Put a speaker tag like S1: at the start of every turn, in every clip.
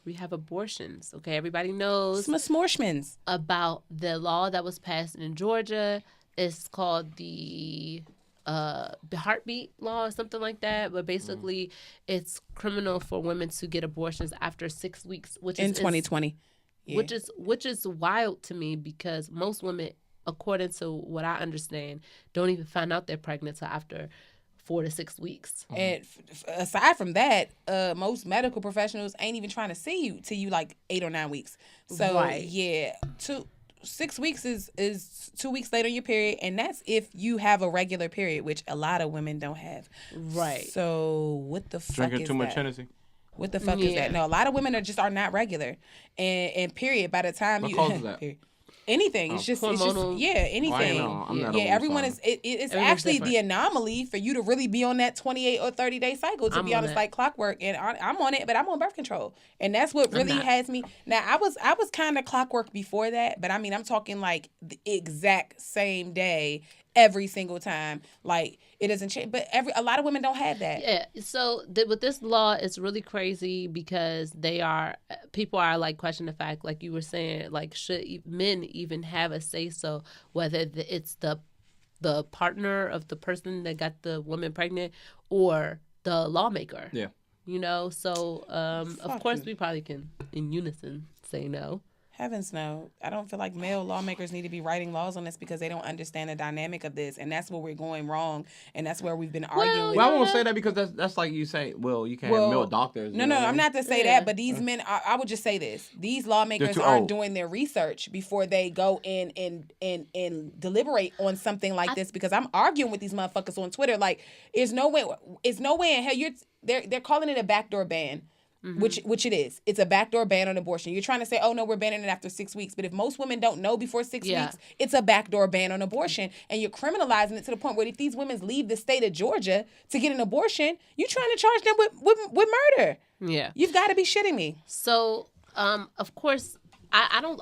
S1: we have abortions. Okay, everybody knows
S2: Smorshmans.
S1: about the law that was passed in Georgia. It's called the heartbeat law or something like that. But basically, it's criminal for women to get abortions after 6 weeks, which
S2: In
S1: is
S2: 2020. Yeah.
S1: which is wild to me because most women, according to what I understand, don't even find out they're pregnant till after 4 to 6 weeks.
S2: And aside from that, most medical professionals ain't even trying to see you till you like 8 or 9 weeks. So
S1: Right.
S2: yeah, 6 weeks is 2 weeks later in your period, and that's if you have a regular period, which a lot of women don't have.
S1: Right.
S2: So what the fuck
S3: Drinking
S2: is
S3: too much
S2: that?
S3: Hennessy.
S2: What the fuck is
S1: Yeah.
S2: that? No, a lot of women are not regular, and period. By the time
S3: What
S2: you
S3: causes that?
S2: period. Anything, it's just
S1: Hormonal.
S2: anything.
S3: know. I'm not
S2: Yeah,
S3: over
S2: everyone
S3: this
S2: is. It's
S1: Everyone's
S2: actually
S1: different.
S2: the anomaly for you to really be on that 28 or 30-day cycle. To
S1: I'm
S2: be
S1: on
S2: honest,
S1: that.
S2: like clockwork, and I'm on it, but I'm on birth control, and that's what really
S1: not.
S2: has me. Now, I was kind of clockwork before that, but I mean, I'm talking like the exact same day. Every single time, like it doesn't change. But a lot of women don't have that.
S1: Yeah. So with this law, it's really crazy because people are like questioning the fact, like you were saying, like should men even have a say so whether it's the partner of the person that got the woman pregnant or the lawmaker.
S3: Yeah.
S1: You know. So of course
S2: you.
S1: we probably can in unison say no.
S2: Heavens no. I don't feel like male lawmakers need to be writing laws on this because they don't understand the dynamic of this. And that's where we're going wrong. And that's where we've been arguing.
S3: Well, I won't say that because that's like you say. Well, you can't have male doctors.
S2: No,
S3: you know what I
S2: I'm
S3: mean?
S2: not to say that, but these men, I would just say this. These lawmakers
S3: too
S2: aren't
S3: old.
S2: doing their research before they go in and deliberate on something like this because I'm arguing with these motherfuckers on Twitter. Like, there's no way in hell they're calling it a backdoor ban. Which it is. It's a backdoor ban on abortion. You're trying to say, oh no, we're banning it after 6 weeks. But if most women don't know before 6 weeks, it's a backdoor ban on abortion. And you're criminalizing it to the point where if these women leave the state of Georgia to get an abortion, you're trying to charge them with murder.
S1: Yeah.
S2: You've got to be shitting me.
S1: So, of course, I don't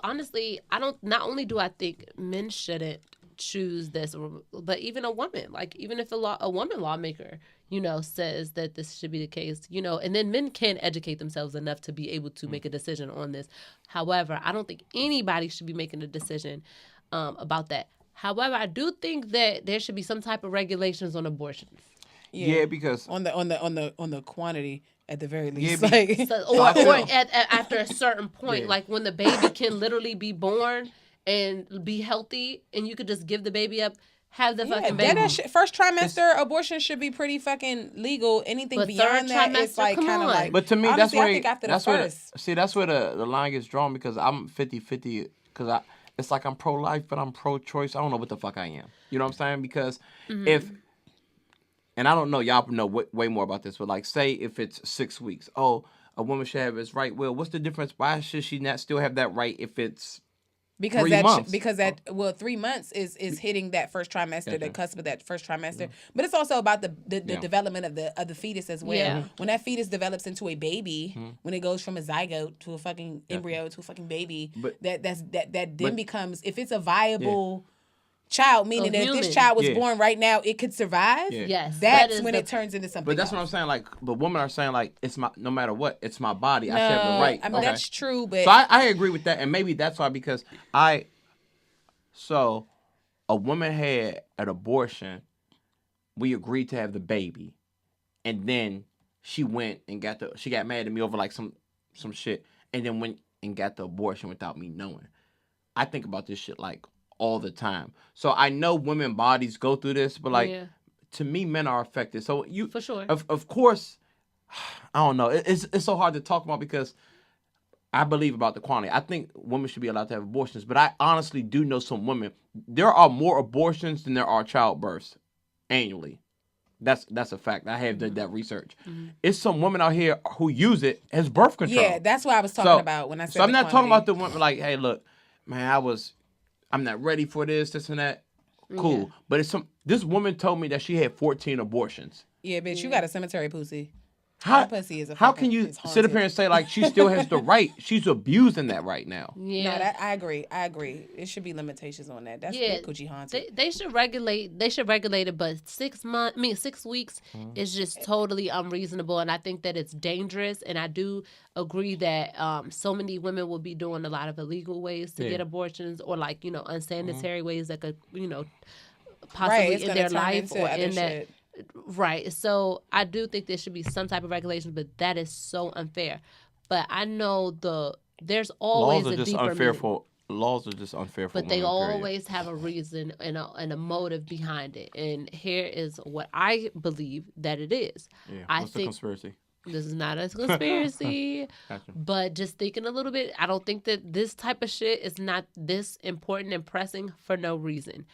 S1: not only do I think men shouldn't choose this, but even a woman, like even if a woman lawmaker, says that this should be the case, and then men can educate themselves enough to be able to make a decision on this. However, I don't think anybody should be making a decision about that. However, I do think that there should be some type of regulations on abortions.
S3: Yeah, because
S2: on the quantity at the very least.
S3: Yeah,
S2: like
S1: Or after a certain point, like when the baby can literally be born and be healthy, and you could just give the baby up, have the fucking baby.
S2: First trimester abortion should be pretty fucking legal. Anything
S1: But
S2: beyond
S1: third
S2: that is
S1: trimester,
S2: like
S1: come
S2: kind of
S1: on.
S2: like.
S3: But to me,
S2: honestly,
S3: that's where
S2: I think after
S3: that's
S2: the
S3: where
S2: first.
S3: that's where the line gets drawn because I'm 50-50 because it's like I'm pro-life but I'm pro-choice. I don't know what the fuck I am. You know what I'm saying? Because if and I don't know, y'all know way more about this, but like say if it's 6 weeks, a woman should have its right. Well, what's the difference? Why should she not still have that right if it's
S2: Because
S3: 3 months?
S2: 3 months is hitting that first trimester, the cusp of that first trimester. But it's also about the development of the fetus as well.
S1: Yeah.
S2: When that fetus develops into a baby, when it goes from a zygote to a fucking embryo to a fucking baby,
S3: But-
S2: that then becomes, if it's a viable child, meaning that if this
S1: human.
S2: child was born right now, it could survive.
S3: Yeah.
S1: Yes,
S2: That's
S1: that is
S2: when
S1: the-
S2: it turns into something.
S3: But that's what I'm
S2: else.
S3: saying. Like, but women are saying like it's my no matter what, it's my body. I should have the right.
S2: I mean,
S3: Okay.
S2: that's true, but
S3: So I agree with that, and maybe that's why because so a woman had an abortion, we agreed to have the baby, and then she went and she got mad at me over like some shit, and then went and got the abortion without me knowing. I think about this shit like all the time. So I know women bodies go through this, but like to me, men are affected. So
S1: For sure.
S3: of course, I don't know. It's so hard to talk about because I believe about the quantity. I think women should be allowed to have abortions, but I honestly do know some women. There are more abortions than there are childbirths annually. That's a fact. I have did that research. It's some women out here who use it as birth control.
S2: yeah, that's what I was talking about when I said.
S3: So I'm
S2: the
S3: not talking about
S2: quantity.
S3: the women like, hey, look, man, I'm not ready for this and that. Cool,
S1: Yeah.
S3: but this woman told me that she had 14 abortions.
S2: Yeah, bitch, you got a cemetery pussy.
S3: How,
S2: pussy is a
S3: how
S2: fucking-
S3: can you
S2: it's
S3: sit up
S2: haunted.
S3: here and say like she still has the right? She's abusing that right now.
S1: Yeah.
S2: No, I agree. It should be limitations on that. That's
S1: Yeah,
S2: coochie haunted.
S1: they should regulate. They should regulate it, but 6 months. I mean, 6 weeks is just totally unreasonable, and I think that it's dangerous. And I do agree that so many women will be doing a lot of illegal ways to get abortions, or like unsanitary ways that could possibly
S2: it's
S1: in
S2: gonna
S1: their
S2: turn
S1: life
S2: into
S1: or
S2: other
S1: in that.
S2: shit.
S1: Right. So I do think there should be some type of regulations, but that is so unfair. But I know there's always
S3: Laws are
S1: a
S3: just
S1: deeper
S3: unfair
S1: meaning.
S3: for laws are just unfair for
S1: But they
S3: women, period.
S1: always have a reason and a motive behind it. And here is what I believe that it is.
S3: Yeah.
S1: I
S3: What's the
S1: think
S3: conspiracy?
S1: this is not a conspiracy,
S3: Gotcha.
S1: but just thinking a little bit, I don't think that this type of shit is not this important and pressing for no reason.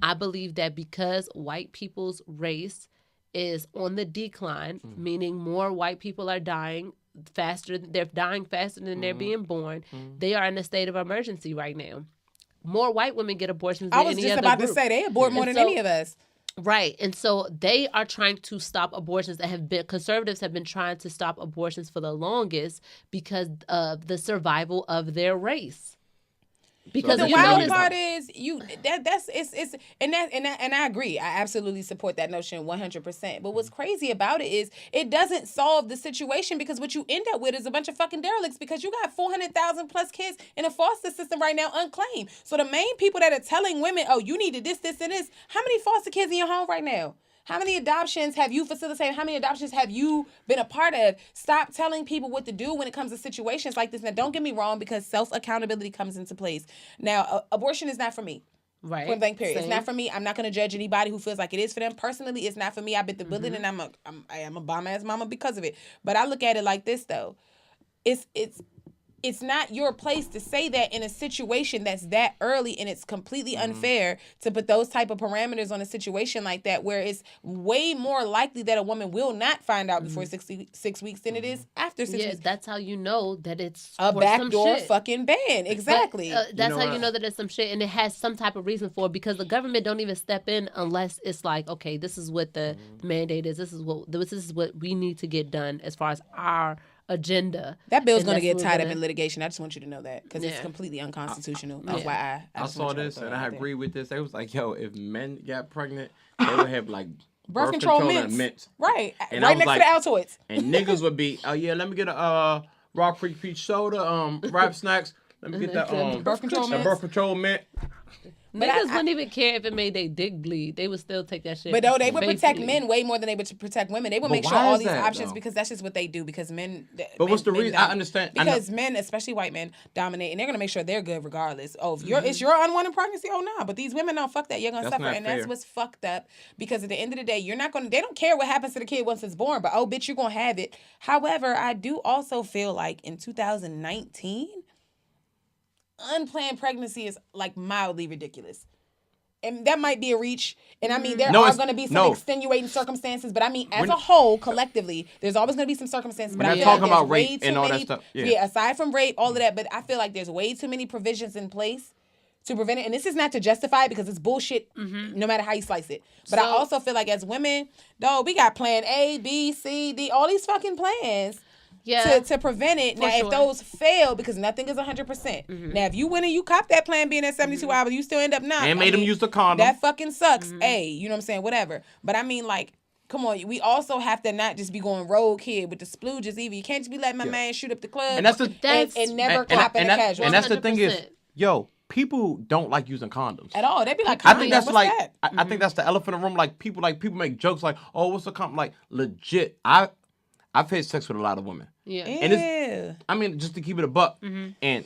S1: I believe that because white people's race is on the decline, meaning more white people are dying faster, they're dying faster than they're being born. They are in a state of emergency right now. More white women get abortions than
S2: I was
S1: any
S2: just
S1: other
S2: about
S1: group.
S2: to say they abort more
S1: And
S2: than
S1: so-
S2: any of us.
S1: Right. And so they are trying to stop abortions that have been, conservatives have been trying to stop abortions for the longest because of the survival of their race. Because
S2: The
S3: So
S1: you
S2: wild
S1: notice,
S2: part is and I agree. I absolutely support that notion 100%. But what's crazy about it is it doesn't solve the situation because what you end up with is a bunch of fucking derelicts because you got 400,000 plus kids in a foster system right now unclaimed. So the main people that are telling women, oh, you needed this, this, and this. How many foster kids in your home right now? How many adoptions have you facilitated? How many adoptions have you been a part of? Stop telling people what to do when it comes to situations like this. Now, don't get me wrong, because self-accountability comes into place. Now, abortion is not for me.
S1: right?
S2: Point blank period. It's
S1: Same.
S2: not for me. I'm not going to judge anybody who feels like it is for them. Personally, it's not for me. I bit the bullet and I am a bomb-ass mama because of it. But I look at it like this, though. It's not your place to say that in a situation that's that early, and it's completely unfair to put those type of parameters on a situation like that where it's way more likely that a woman will not find out before 6 weeks than it is after 6
S1: Yeah,
S2: weeks.
S1: that's how you know that it's
S2: A
S1: for some
S2: backdoor
S1: shit.
S2: fucking ban. Exactly.
S1: But, that's
S3: know
S1: how
S3: what?
S1: you know that it's some shit, and it has some type of reason for it because the government don't even step in unless it's like, okay, this is what the mandate is. This is what we need to get done as far as our agenda.
S2: That bill's
S1: And
S2: going to
S1: that's
S2: get
S1: what
S2: tied
S1: we're
S2: up
S1: gonna-
S2: in litigation. I just want you to know that because it's
S1: Yeah.
S2: completely unconstitutional.
S1: Yeah.
S2: FYI.
S3: I
S2: just
S3: saw
S2: want you to
S3: this
S2: throw
S3: and
S2: that
S3: I
S2: out there.
S3: agree with this. They was like, yo, if men got pregnant, they would have like
S2: Birth control
S3: and
S2: mints. Right.
S3: And I
S2: right
S3: was
S2: next
S3: like-
S2: to the Altoids.
S3: And niggas would be, oh yeah, let me get a Rock Creek Peach soda, rap snacks. Let me get that
S2: Birth control
S3: that
S2: mints.
S3: birth control mint.
S2: But
S1: Niggas
S2: I-
S1: wouldn't even care if it made their dick bleed. They would still take that shit.
S2: But no, they would protect
S1: faithfully.
S2: men way more than they would protect women. They would
S3: But
S2: make sure
S3: why
S2: all
S3: is
S2: these
S3: that,
S2: options
S3: though?
S2: because that's just what they do. Because men.
S3: But what's the
S2: men
S3: reason?
S2: don't.
S3: I understand. I know-
S2: Because men, especially white men, dominate, and they're gonna make sure they're good regardless. Oh, if it's your unwanted pregnancy, oh nah. But these women don't fuck that. You're gonna
S3: That's
S2: suffer,
S3: not
S2: and that's
S3: fair.
S2: what's fucked up. Because at the end of the day, you're not gonna. They don't care what happens to the kid once it's born. But oh, bitch, you're gonna have it. However, I do also feel like in 2019, unplanned pregnancy is like mildly ridiculous. And that might be a reach. And I mean, there
S3: No,
S2: are
S3: it's-
S2: going to be some
S3: no.
S2: extenuating circumstances. But I mean, as
S3: We're
S2: a whole, collectively, there's always going to be some circumstances. But
S3: We're
S2: I
S3: not
S2: feel
S3: talking
S2: like
S3: about
S2: there's way
S3: rape
S2: too
S3: and all that
S2: many,
S3: stuff. Yeah.
S2: aside from rape, all of that. But I feel like there's way too many provisions in place to prevent it. And this is not to justify it because it's bullshit no matter how you slice it. But I
S1: So-
S2: also feel like as women, though, we got plan A, B, C, D, all these fucking plans.
S1: Yeah.
S2: To prevent it. Now,
S1: sure.
S2: if those fail, because nothing is 100%. Now, if you went and you copped that plan B in that 72 hours, you still end up not.
S3: And made them use the condom.
S2: That fucking sucks. Hey, you know what I'm saying? Whatever. But I mean, like, come on. We also have to not just be going rogue here with the splooges either. You can't just be letting my man shoot up the club
S3: And that's the-
S2: and never
S3: and,
S2: copping
S3: and
S2: a
S3: that-
S2: casual.
S3: and that's the thing is,
S1: 100%.
S3: yo, people don't like using condoms.
S2: At all. They'd be like,
S3: I think that's
S2: what's
S3: like
S2: that?
S3: I think that's the elephant in the room. Like people make jokes like, oh, what's the condom? Like legit. I've had sex with a lot of women.
S1: Yeah.
S3: And
S2: Yeah.
S3: I mean, just to keep it a buck. And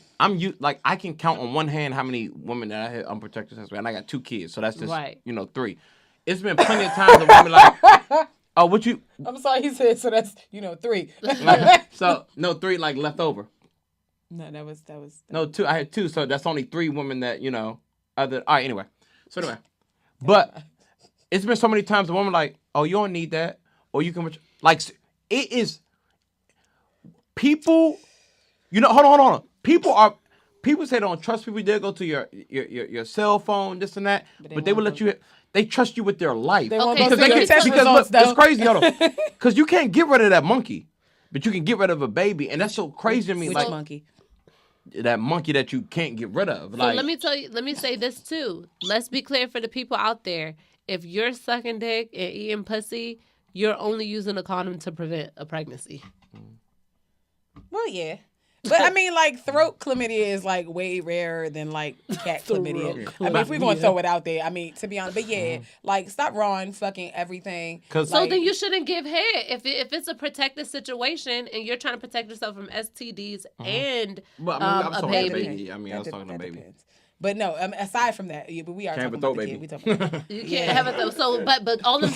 S3: like I can count on one hand how many women that I had unprotected sex with, and I got 2 kids, so that's just
S1: Right.
S3: 3. It's been plenty of times that women like, oh, what you?
S2: I'm sorry, he said, so that's, 3.
S3: So no 3 like left over.
S2: No, that was.
S3: No 2. I had 2, so that's only 3 women that other. All right, anyway. So anyway, but it's been so many times the woman like, oh, you don't need that, or you can like it is. People, hold on. People say don't trust people. They go to your cell phone, this and that, but they will let you. they trust you with their life.
S2: They won't
S1: Okay,
S2: go
S1: so
S2: see your
S1: let me
S2: test
S1: tell-
S3: because
S2: results,
S3: look, it's
S2: though.
S3: crazy, hold on. Because you can't get rid of that monkey, but you can get rid of a baby, and that's so crazy to me.
S2: Which
S3: Like
S2: monkey?
S3: that monkey that you can't get rid of.
S1: So
S3: Like,
S1: let me say this too. Let's be clear for the people out there. If you're sucking dick and eating pussy, you're only using a condom to prevent a pregnancy.
S2: Well, yeah. But I mean, like, throat chlamydia is like way rarer than like cat chlamydia. I mean, if we're gonna throw it out there, I mean, to be honest, but yeah, like, stop rawing fucking everything.
S3: 'Cause-
S1: So
S2: like,
S1: then you shouldn't give head if it's a protected situation and you're trying to protect yourself from STDs and
S3: Well, I mean, I was
S1: a
S3: talking about
S1: baby.
S3: baby. I mean, I was talking about baby.
S2: depends. But no, aside from that, yeah, but we are
S3: Can't
S2: talking
S3: even
S2: about
S3: throw
S2: the
S3: baby.
S2: kid. We talking about
S1: You can't have it though. So, but all I'm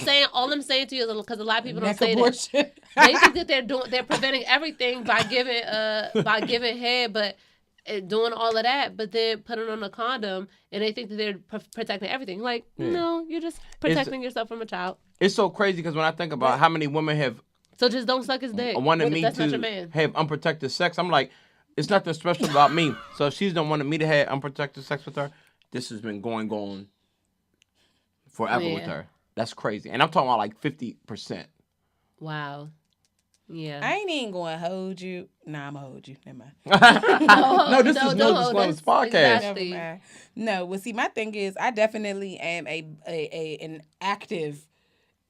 S1: saying to you is because a lot of people don't
S2: neck
S1: say that.
S2: abortion.
S1: They think that they're preventing everything by giving head, but doing all of that, but then putting on a condom, and they think that they're protecting everything. Like, no, you're just protecting yourself from a child.
S3: It's so crazy because when I think about how many women have
S1: So just don't suck his dick.
S3: wanted
S1: If
S3: me
S1: that's not your
S3: to
S1: man.
S3: have unprotected sex, I'm like, it's nothing special about me. So if she's don't wanted me to have unprotected sex with her, this has been going forever with
S1: Yeah.
S3: her. That's crazy. And I'm talking about like 50%.
S1: Wow. Yeah.
S2: I ain't even going to hold you. Nah, I'm going to hold you. Never mind.
S3: No, this is no
S1: don't-
S3: disclosed
S1: that's-
S3: podcast.
S1: exactly.
S2: Never mind. No, well, see, my thing is, I definitely am an active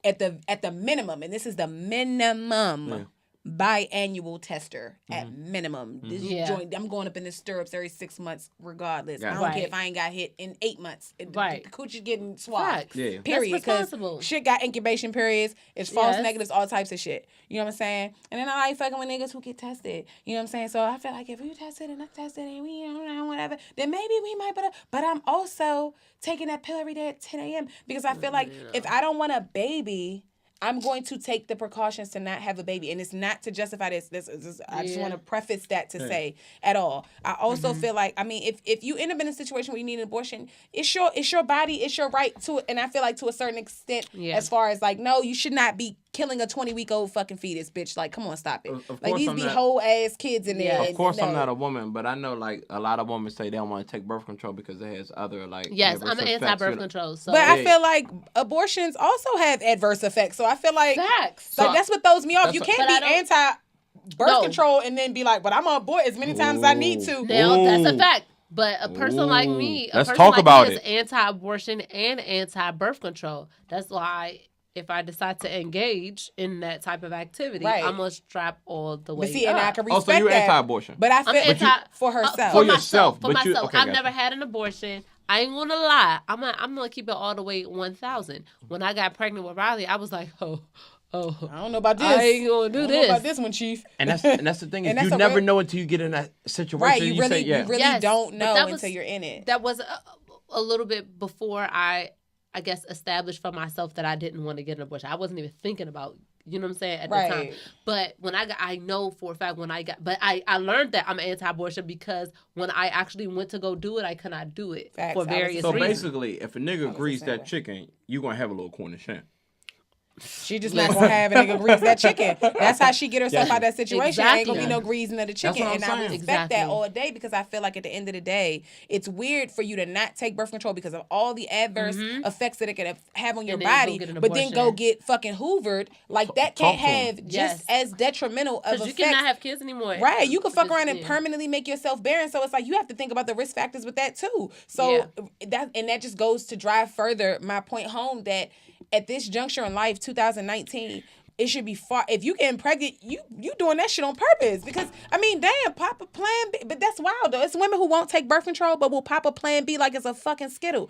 S2: at the minimum, and this is the minimum biannual tester at minimum. This
S1: Yeah.
S2: joint, I'm going up in the stirrups every 6 months, regardless.
S3: Yeah.
S2: I don't
S1: Right.
S2: care if I ain't got hit in 8 months.
S1: Right.
S2: The coochie getting swabbed.
S1: Facts.
S3: Yeah.
S2: Period.
S1: That's
S2: 'Cause
S1: responsible.
S2: shit got incubation periods. It's false
S1: Yes.
S2: negatives, all types of shit. You know what I'm saying? And then I like fucking with niggas who get tested. You know what I'm saying? So I feel like if you tested and I tested and we don't know whatever, then maybe we might. But I'm also taking that pill every day at 10 a.m. because I feel like if I don't want a baby, I'm going to take the precautions to not have a baby. And it's not to justify this. I just
S1: Yeah.
S2: want to preface that to say at all. I also feel like, I mean, if you end up in a situation where you need an abortion, it's your body, it's your right to it. And I feel like to a certain extent,
S1: Yeah.
S2: as far as like, no, you should not be killing a 20-week-old fucking fetus, bitch. Like, come on, stop it.
S3: Of
S2: Like,
S3: course
S2: these
S3: I'm
S2: be
S3: not-
S2: whole ass kids in there.
S1: Yeah.
S3: Of
S2: and
S3: course, I'm
S2: no.
S3: not a woman, but I know like a lot of women say they don't want to take birth control because it has other like.
S1: Yes,
S3: adverse
S1: I'm an
S3: effects,
S1: anti-birth
S3: you know?
S1: control. So
S2: But I
S3: Yeah.
S2: feel like abortions also have adverse effects. So I feel like,
S1: facts.
S2: like
S3: So-
S2: that's what throws me off.
S3: That's
S2: You
S3: what-
S2: can't
S1: But I
S2: be
S1: don't-
S2: anti-birth
S1: No.
S2: control and then be like, but I'm gonna abort as many times as I need to.
S1: Now, that's a
S3: Ooh.
S1: fact. But a person like
S3: Ooh.
S1: me,
S3: Let's
S1: a person
S3: talk
S1: like
S3: about
S1: me
S3: it.
S1: is anti-abortion and anti-birth control. That's why if I decide to engage in that type of activity,
S2: Right.
S1: I'm gonna strap all the way
S2: But see, and I
S1: up.
S2: can
S3: Oh,
S2: respect
S3: so you
S2: that.
S3: anti-abortion?
S2: But I
S1: I'm
S2: feel
S1: anti
S2: for herself.
S3: For yourself,
S1: For
S3: but you-
S1: myself.
S3: okay,
S1: I've
S3: gotcha.
S1: never had an abortion. I ain't gonna lie. I'm gonna keep it all the way 1,000. When I got pregnant with Riley, I was like, oh,
S2: I don't know about this.
S1: I ain't gonna do
S2: I don't know
S1: this.
S2: about this one, Chief.
S3: And that's the thing is
S2: And that's
S3: you
S2: a
S3: never
S2: real-
S3: know until you get in that situation.
S2: Right,
S3: you say, yeah.
S2: you really
S1: Yes,
S2: don't
S1: but
S2: know
S1: that
S2: until
S1: was-
S2: you're in it.
S1: That was a little bit before I guess established for myself that I didn't want to get an abortion. I wasn't even thinking about, you know what I'm saying, at the time.
S2: Right.
S1: But when I know for a fact but I learned that I'm anti-abortion because when I actually went to go do it, I could not do it
S2: Facts.
S1: for
S2: I was
S1: various
S3: So
S1: reasons.
S3: basically, if a nigga
S2: the
S3: grease
S2: same
S3: that
S2: way.
S3: chicken, you gonna have a little Cornish hen.
S2: She just not gonna have a nigga grease that chicken. That's how she get herself
S3: Yeah.
S2: out of that situation. Ain't gonna be
S1: Exactly.
S2: no greasing of the chicken.
S3: what I'm
S2: And I
S3: saying.
S2: respect
S1: Exactly.
S2: that all day because I feel like at the end of the day, it's weird for you to not take birth control because of all the adverse effects that it could have on your
S1: And then go
S2: body,
S1: get an
S2: but then go
S1: abortion.
S2: get fucking hoovered. Like that
S3: Talk
S2: can't
S3: to 'em.
S2: have just
S1: Yes.
S2: as detrimental of
S1: Because you
S2: effects.
S1: cannot have kids anymore.
S2: Right, you could fuck
S1: Just-
S2: around and
S1: yeah.
S2: permanently make yourself barren. So it's like you have to think about the risk factors with that too. So that just goes to drive further my point home that at this juncture in life, 2019, it should be far. If you getting pregnant, you doing that shit on purpose because I mean, damn, pop a Plan B. But that's wild though. It's women who won't take birth control but will pop a Plan B like it's a fucking Skittle.